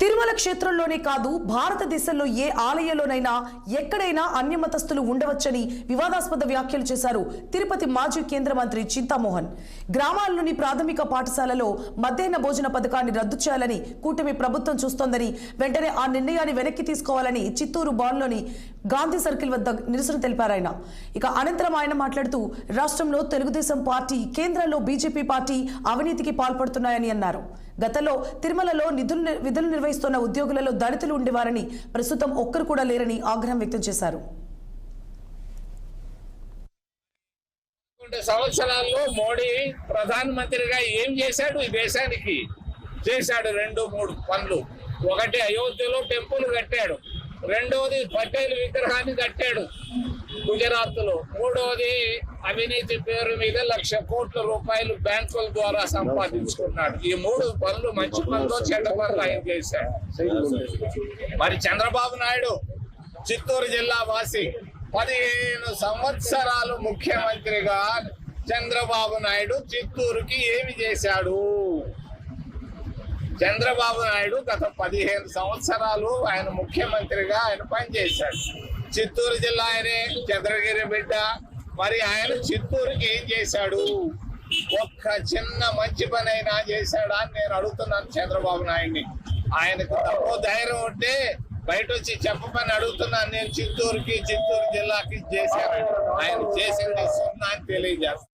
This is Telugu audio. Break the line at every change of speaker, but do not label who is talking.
తిరుమల క్షేత్రంలోనే కాదు భారతదేశంలో ఏ ఆలయంలోనైనా ఎక్కడైనా అన్యమతస్థులు ఉండవచ్చని వివాదాస్పద వ్యాఖ్యలు చేశారు తిరుపతి మాజీ కేంద్ర మంత్రి చింతామోహన్. గ్రామాల్లోని ప్రాథమిక పాఠశాలలో మధ్యాహ్న భోజన పథకాన్ని రద్దు చేయాలని కూటమి ప్రభుత్వం చూస్తోందని, వెంటనే ఆ నిర్ణయాన్ని వెనక్కి తీసుకోవాలని చిత్తూరు బాన్లోని గాంధీ సర్కిల్ వద్ద నిరసన తెలిపారు ఆయన. ఇక అనంతరం ఆయన మాట్లాడుతూ రాష్ట్రంలో తెలుగుదేశం పార్టీ, కేంద్రంలో బీజేపీ పార్టీ అవినీతికి పాల్పడుతున్నాయని అన్నారు. గతంలో తిరుమలలో విధులు నిర్వహిస్తున్న ఉద్యోగులలో దళితులు ఉండేవారని, ప్రస్తుతం ఒక్కరు కూడా లేరని ఆగ్రహం వ్యక్తం చేశారు.
సంవత్సరాల్లో మోడీ ప్రధానమంత్రిగా ఏం చేశాడు? ఈ దేశానికి చేశాడు 2-3 పనులు. ఒకటి, అయోధ్యలో టెంపుల్ కట్టాడు. రెండవది, పటేల్ విగ్రహాన్ని కట్టాడు గుజరాత్ లో. మూడవది, అవినీతి పేరు మీద 1,00,000 కోట్ల రూపాయలు బ్యాంకుల ద్వారా సంపాదించుకున్నాడు. ఈ 3 పనులు, మంచి పనులు చెడ్డ పనులు ఆయన చేశాడు. మరి చంద్రబాబు నాయుడు చిత్తూరు జిల్లా వాసి, 15 సంవత్సరాలు ముఖ్యమంత్రిగా చంద్రబాబు నాయుడు చిత్తూరుకి ఏమి చేశాడు? చంద్రబాబు నాయుడు గత 15 సంవత్సరాలు ఆయన ముఖ్యమంత్రిగా ఆయన పనిచేశాడు. చిత్తూరు జిల్లా ఆయనే, చంద్రగిరి బిడ్డ. మరి ఆయన చిత్తూరుకి ఏం చేశాడు? ఒక్క చిన్న మంచి పని అయినా చేశాడా అని నేను అడుగుతున్నాను చంద్రబాబు నాయుడిని. ఆయనకు తక్కువ ధైర్యం ఉంటే బయట వచ్చి చెప్పమని అడుగుతున్నాను నేను. చిత్తూరు జిల్లాకి చేశాను. ఆయన చేసింది సున్నా అని తెలియజేస్తాను.